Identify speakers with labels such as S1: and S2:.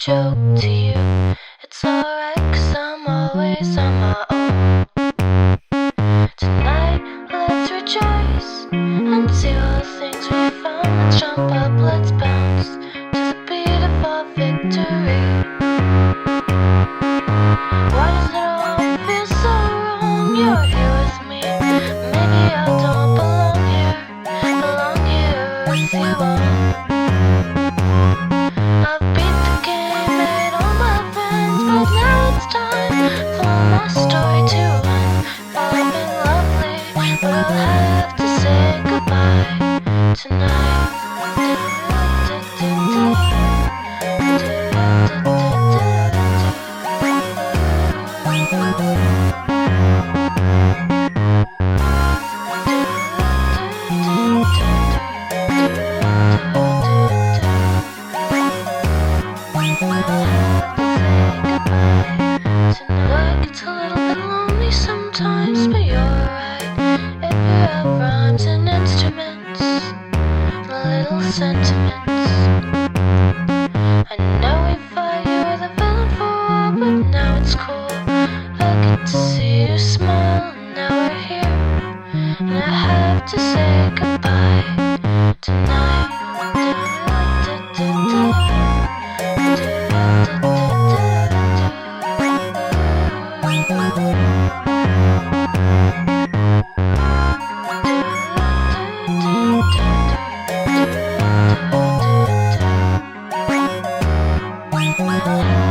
S1: joke to you. It's alright, 'cause I'm always on my own. Tonight, let's rejoice and see all the things we found. Let's jump up, let's bounce to the beat of our victory. Why does it all feel so wrong? You're here with me. Maybe I don't belong here with you on. I've beat the game, made all my friends, but now it's time for my story to end. I've been lovely, but I'll have to say goodbye tonight. Tonight gets a little bit lonely sometimes, but you're right. If you have rhymes and instruments, little sentiments. I know we fought, you were the villain for a while, but now it's cool. I get to see you smile, and now we're here, and I have to say goodbye tonight. I